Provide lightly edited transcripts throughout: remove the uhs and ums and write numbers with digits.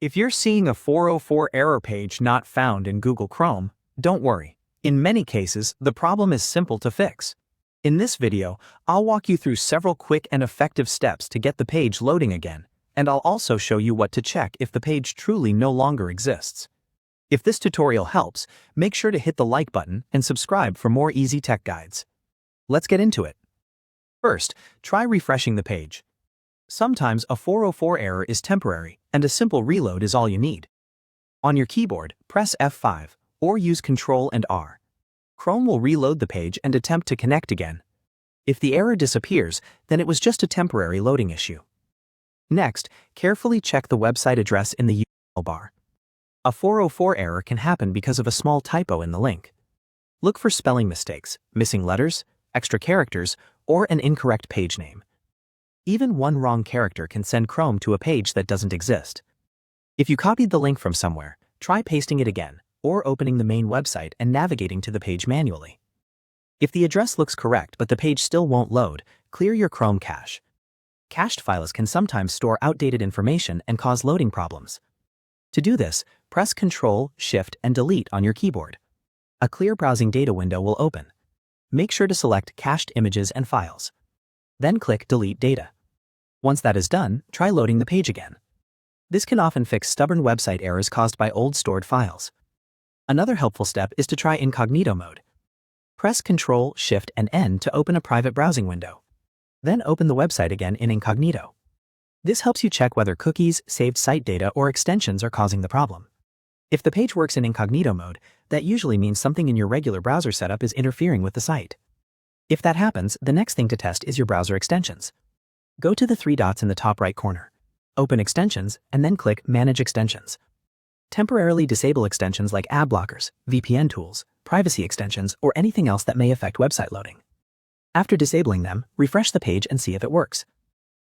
If you're seeing a 404 error page not found in Google Chrome, don't worry. In many cases, the problem is simple to fix. In this video, I'll walk you through several quick and effective steps to get the page loading again, and I'll also show you what to check if the page truly no longer exists. If this tutorial helps, make sure to hit the like button and subscribe for more easy tech guides. Let's get into it. First, try refreshing the page. Sometimes a 404 error is temporary, and a simple reload is all you need. On your keyboard, press F5, or use Ctrl and R. Chrome will reload the page and attempt to connect again. If the error disappears, then it was just a temporary loading issue. Next, carefully check the website address in the URL bar. A 404 error can happen because of a small typo in the link. Look for spelling mistakes, missing letters, extra characters, or an incorrect page name. Even one wrong character can send Chrome to a page that doesn't exist. If you copied the link from somewhere, try pasting it again, or opening the main website and navigating to the page manually. If the address looks correct but the page still won't load, clear your Chrome cache. Cached files can sometimes store outdated information and cause loading problems. To do this, press Ctrl, Shift, and Delete on your keyboard. A clear browsing data window will open. Make sure to select Cached Images and Files. Then click Delete Data. Once that is done, try loading the page again. This can often fix stubborn website errors caused by old stored files. Another helpful step is to try Incognito Mode. Press Ctrl, Shift, and N to open a private browsing window. Then open the website again in Incognito. This helps you check whether cookies, saved site data, or extensions are causing the problem. If the page works in Incognito Mode, that usually means something in your regular browser setup is interfering with the site. If that happens, the next thing to test is your browser extensions. Go to the three dots in the top right corner. Open Extensions, and then click Manage Extensions. Temporarily disable extensions like ad blockers, VPN tools, privacy extensions, or anything else that may affect website loading. After disabling them, refresh the page and see if it works.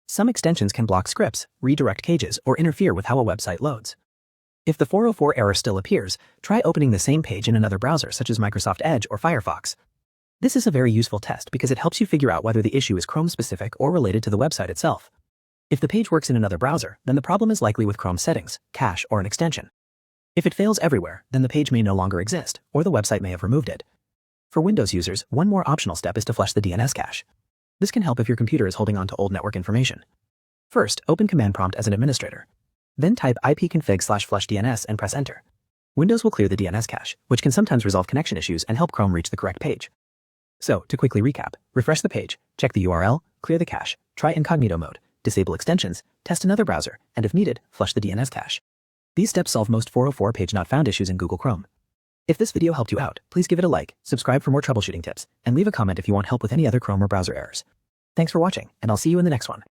Some extensions can block scripts, redirect caches, or interfere with how a website loads. If the 404 error still appears, try opening the same page in another browser such as Microsoft Edge or Firefox. This is a very useful test because it helps you figure out whether the issue is Chrome-specific or related to the website itself. If the page works in another browser, then the problem is likely with Chrome settings, cache, or an extension. If it fails everywhere, then the page may no longer exist, or the website may have removed it. For Windows users, one more optional step is to flush the DNS cache. This can help if your computer is holding on to old network information. First, open Command Prompt as an administrator. Then type ipconfig/flush DNS and press Enter. Windows will clear the DNS cache, which can sometimes resolve connection issues and help Chrome reach the correct page. So, to quickly recap, refresh the page, check the URL, clear the cache, try Incognito Mode, disable extensions, test another browser, and if needed, flush the DNS cache. These steps solve most 404 page not found issues in Google Chrome. If this video helped you out, please give it a like, subscribe for more troubleshooting tips, and leave a comment if you want help with any other Chrome or browser errors. Thanks for watching, and I'll see you in the next one.